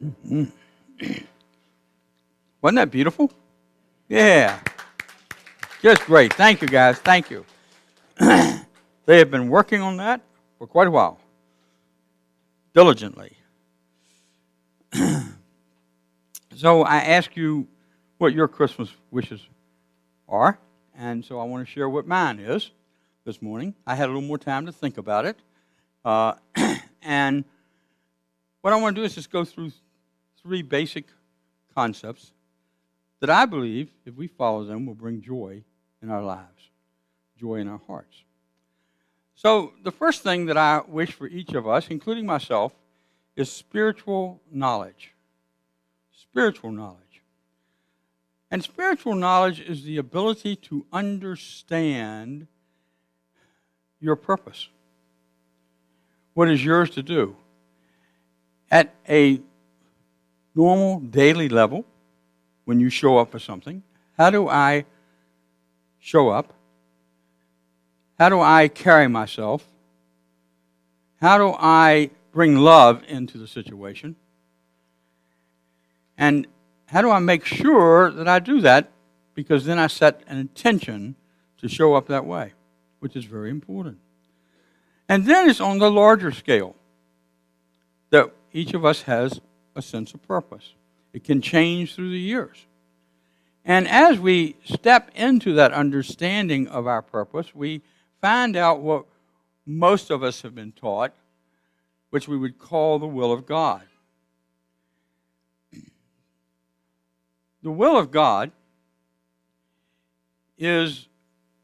Mm. Wasn't that beautiful? Yeah. Just great. Thank you, guys. Thank you. They have been working on that for quite a while, diligently. So I ask you what your Christmas wishes are, and so I want to share what mine is this morning. I had a little more time to think about it, uh, and what I want to do is just go through three basic concepts that I believe, if we follow them, will bring joy in our lives, joy in our hearts. So the first thing that I wish for each of us, including myself, is spiritual knowledge. Spiritual knowledge. And spiritual knowledge is the ability to understand your purpose. What is yours to do? At a normal daily level, when you show up for something, how do I show up? How do I carry myself? How do I bring love into the situation? And how do I make sure that I do that? Because then I set an intention to show up that way, which is very important. And then it's on the larger scale that each of us has a sense of purpose. It can change through the years. And as we step into that understanding of our purpose, we find out what most of us have been taught, which we would call the will of God. The will of God is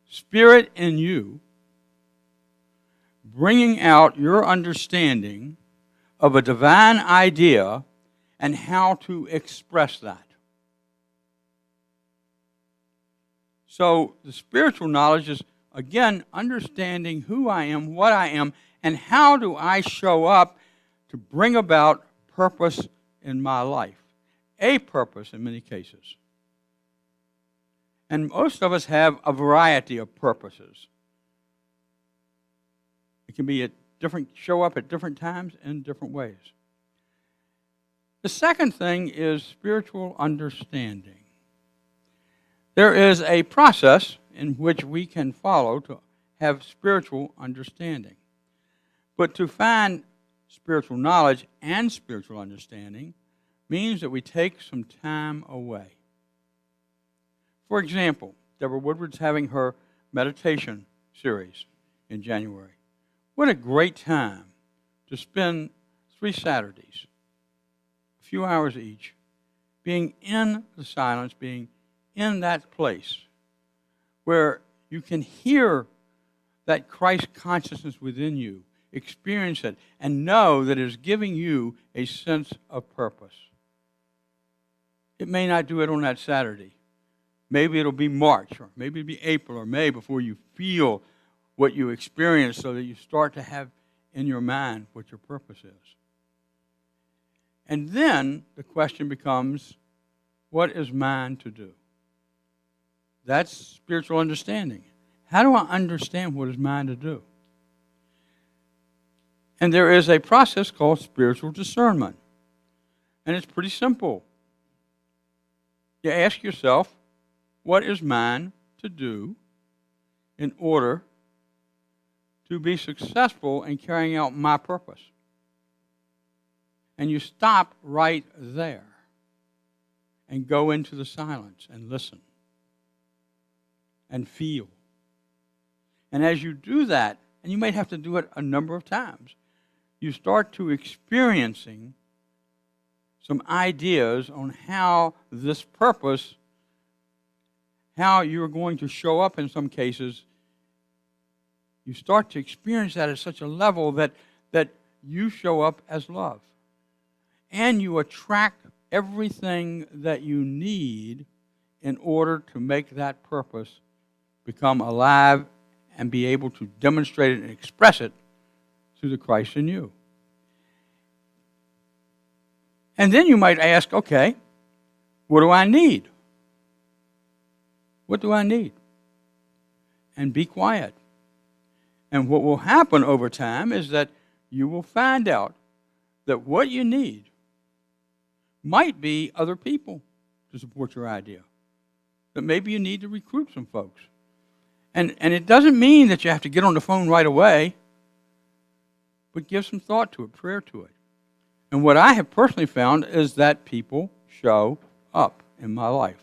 Spirit in you bringing out your understanding of a divine idea and how to express that. So the spiritual knowledge is, again, understanding who I am, what I am, and how do I show up to bring about purpose in my life. A purpose in many cases. And most of us have a variety of purposes. It can be show up at different times in different ways. The second thing is spiritual understanding. There is a process in which we can follow to have spiritual understanding. But to find spiritual knowledge and spiritual understanding means that we take some time away. For example, Deborah Woodward's having her meditation series in January. What a great time to spend 3 Saturdays, a few hours each, being in the silence, being in that place where you can hear that Christ consciousness within you, experience it, and know that it is giving you a sense of purpose. It may not do it on that Saturday. Maybe it'll be March, or maybe it'll be April or May before you feel what you experience so that you start to have in your mind what your purpose is. And then the question becomes, what is mine to do? That's spiritual understanding. How do I understand what is mine to do? And there is a process called spiritual discernment. And it's pretty simple. You ask yourself, what is mine to do in order to be successful in carrying out my purpose? And you stop right there and go into the silence and listen and feel. And as you do that, and you might have to do it a number of times, you start to experiencing some ideas on how this purpose, how you're going to show up in some cases. You start to experience that at such a level that you show up as love. And you attract everything that you need in order to make that purpose become alive and be able to demonstrate it and express it through the Christ in you. And then you might ask, okay, what do I need? What do I need? And be quiet. And what will happen over time is that you will find out that what you need might be other people to support your idea. That maybe you need to recruit some folks. And it doesn't mean that you have to get on the phone right away, but give some thought to it, prayer to it. And what I have personally found is that people show up in my life.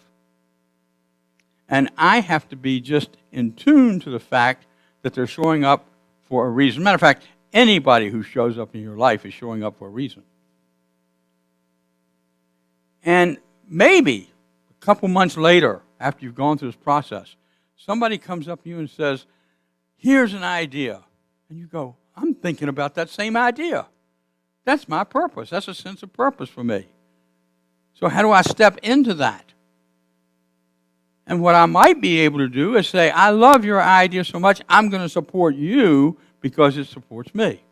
And I have to be just in tune to the fact that they're showing up for a reason. Matter of fact, anybody who shows up in your life is showing up for a reason. And maybe a couple months later, after you've gone through this process, somebody comes up to you and says, here's an idea. And you go, I'm thinking about that same idea. That's my purpose. That's a sense of purpose for me. So how do I step into that? And what I might be able to do is say, I love your idea so much, I'm going to support you because it supports me.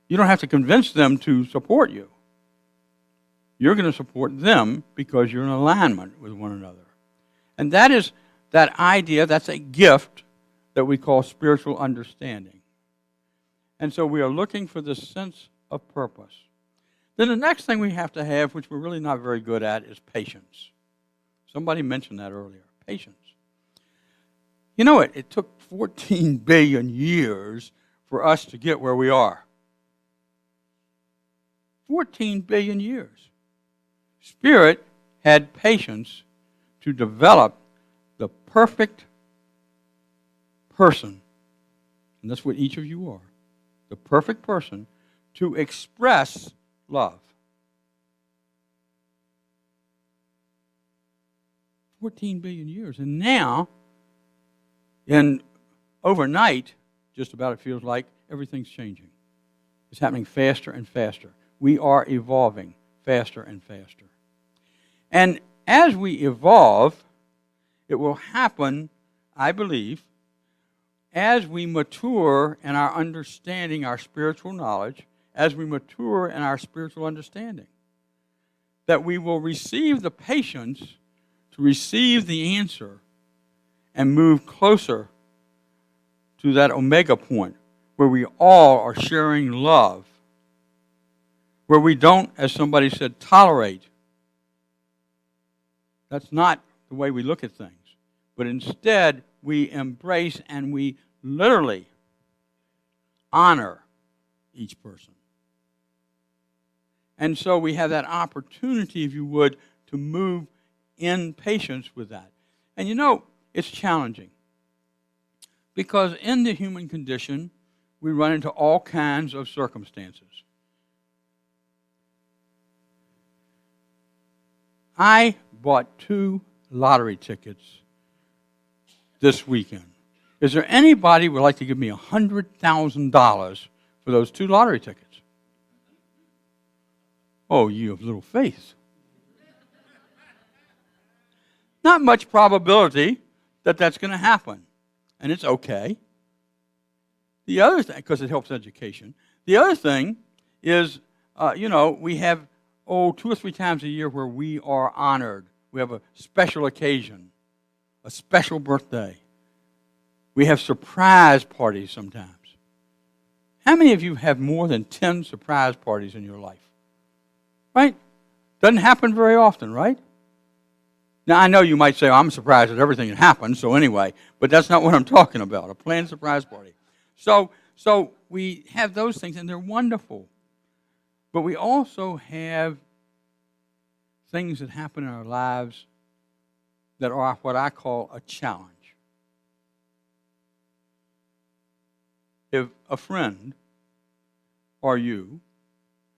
You don't have to convince them to support you. You're going to support them because you're in alignment with one another. And that is that idea, that's a gift that we call spiritual understanding. And so we are looking for this sense of purpose. Then the next thing we have to have, which we're really not very good at, is patience. Somebody mentioned that earlier, patience. You know, it took 14 billion years for us to get where we are. 14 billion years. Spirit had patience to develop the perfect person, and that's what each of you are, the perfect person to express love. 14 billion years. And now, overnight, just about it feels like everything's changing. It's happening faster and faster. We are evolving faster and faster. And as we evolve, it will happen, I believe, as we mature in our understanding, our spiritual knowledge, as we mature in our spiritual understanding, that we will receive the patience to receive the answer and move closer to that omega point where we all are sharing love, where we don't, as somebody said, tolerate. That's not the way we look at things. But instead, we embrace and we literally honor each person. And so we have that opportunity, if you would, to move in patience with that. And you know, it's challenging. Because in the human condition, we run into all kinds of circumstances. I bought 2 lottery tickets this weekend. Is there anybody who would like to give me $100,000 for those 2 lottery tickets? Oh, you have little faith. Not much probability that that's going to happen. And it's okay. The other thing, because it helps education, the other thing is, we have 2 or 3 times a year where we are honored. We have a special occasion, a special birthday. We have surprise parties sometimes. How many of you have more than 10 surprise parties in your life? Right? Doesn't happen very often, right? Now, I know you might say, I'm surprised at everything that happens, so anyway, but that's not what I'm talking about, a planned surprise party. So we have those things, and they're wonderful. But we also have things that happen in our lives that are what I call a challenge. If a friend or you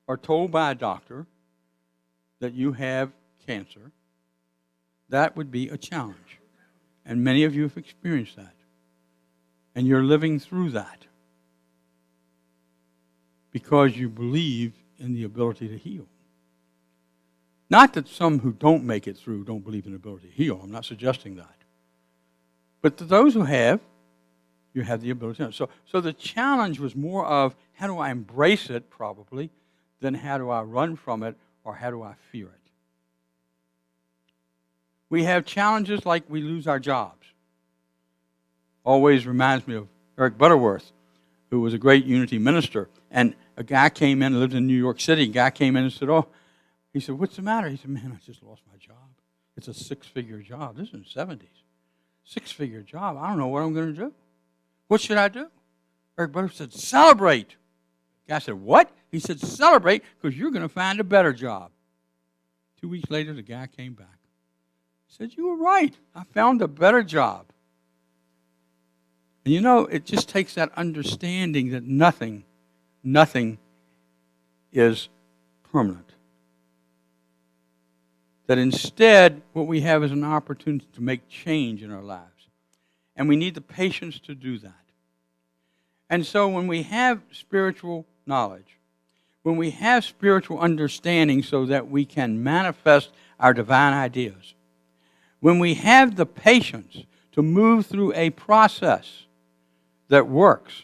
are told by a doctor that you have cancer, that would be a challenge. And many of you have experienced that. And you're living through that because you believe in the ability to heal. Not that some who don't make it through don't believe in the ability to heal. I'm not suggesting that. But to those who have, you have the ability to. So the challenge was more of how do I embrace it, probably, than how do I run from it or how do I fear it. We have challenges like we lose our jobs. Always reminds me of Eric Butterworth, who was a great Unity minister. And a guy came in, lived in New York City. A guy came in and said, He said, what's the matter? He said, man, I just lost my job. It's a 6-figure job. This is in the 70s. 6-figure job. I don't know what I'm going to do. What should I do? Eric Butler said, celebrate. The guy said, what? He said, celebrate because you're going to find a better job. 2 weeks later, the guy came back. He said, you were right. I found a better job. And you know, it just takes that understanding that nothing is permanent. That instead, what we have is an opportunity to make change in our lives. And we need the patience to do that. And so when we have spiritual knowledge, when we have spiritual understanding so that we can manifest our divine ideas, when we have the patience to move through a process that works,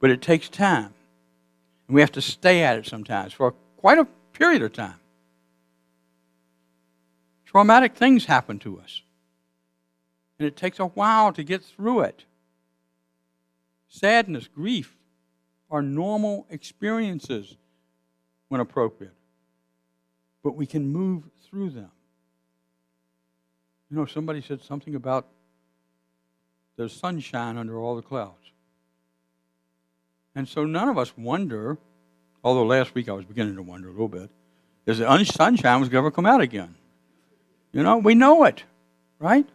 but it takes time, and we have to stay at it sometimes for quite a period of time. Traumatic things happen to us, and it takes a while to get through it. Sadness, grief are normal experiences when appropriate, but we can move through them. You know, somebody said something about there's sunshine under all the clouds. And so none of us wonder, although last week I was beginning to wonder a little bit, is the sunshine was going to come out again. You know, we know it, right?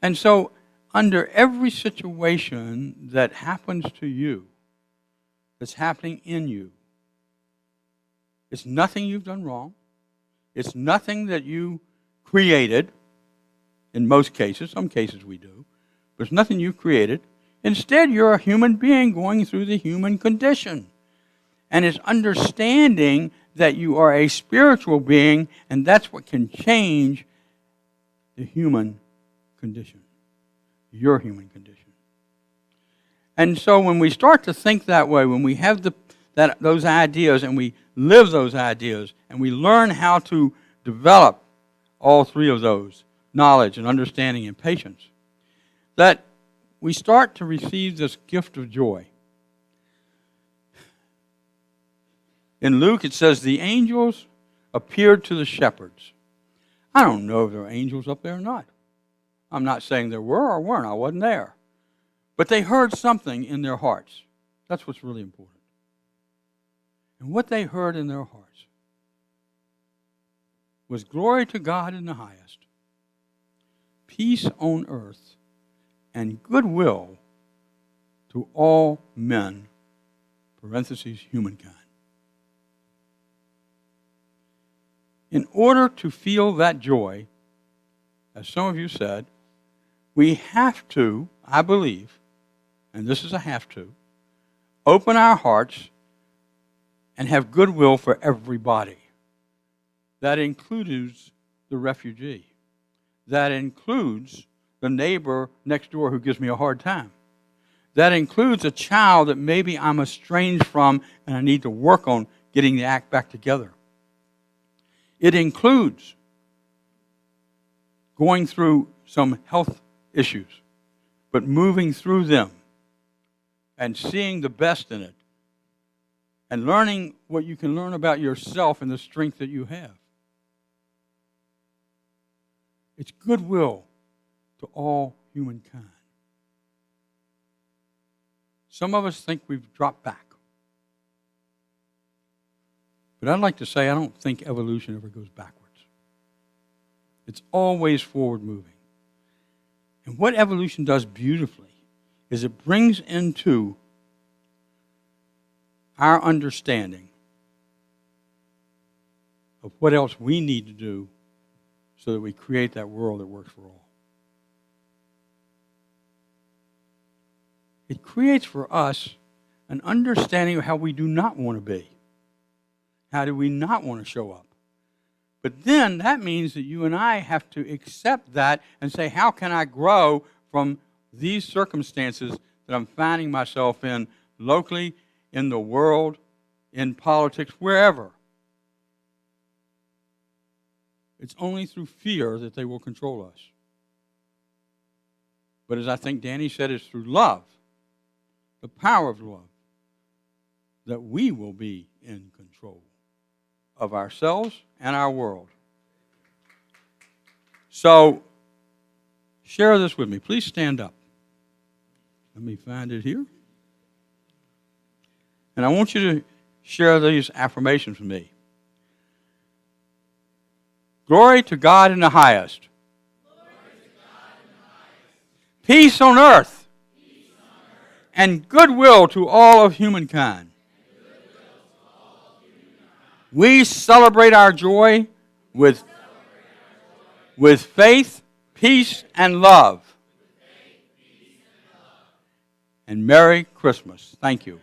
And so under every situation that happens to you, that's happening in you, it's nothing you've done wrong. It's nothing that you created, in most cases. Some cases we do. But it's nothing you created. Instead, you're a human being going through the human condition. And it's understanding that you are a spiritual being, and that's what can change the human condition, your human condition. And so when we start to think that way, when we have those ideas and we live those ideas and we learn how to develop all three of those, knowledge and understanding and patience, that we start to receive this gift of joy. In Luke it says, the angels appeared to the shepherds. I don't know if there are angels up there or not. I'm not saying there were or weren't. I wasn't there. But they heard something in their hearts. That's what's really important. And what they heard in their hearts was glory to God in the highest, peace on earth, and goodwill to all men, parentheses, humankind. In order to feel that joy, as some of you said, we have to, I believe, and this is a have to, open our hearts and have goodwill for everybody. That includes the refugee. That includes the neighbor next door who gives me a hard time. That includes a child that maybe I'm estranged from and I need to work on getting the act back together. It includes going through some health issues, but moving through them and seeing the best in it and learning what you can learn about yourself and the strength that you have. It's goodwill to all humankind. Some of us think we've dropped back. But I'd like to say I don't think evolution ever goes backwards. It's always forward moving. And what evolution does beautifully is it brings into our understanding of what else we need to do so that we create that world that works for all. It creates for us an understanding of how we do not want to be. How do we not want to show up? But then that means that you and I have to accept that and say, how can I grow from these circumstances that I'm finding myself in locally, in the world, in politics, wherever? It's only through fear that they will control us. But as I think Danny said, it's through love, the power of love, that we will be in control of ourselves and our world. So, share this with me. Please stand up. Let me find it here. And I want you to share these affirmations with me. Glory to God in the highest. Peace on earth. And goodwill to all of humankind. We celebrate our joy with faith, peace, and love. And Merry Christmas. Thank you.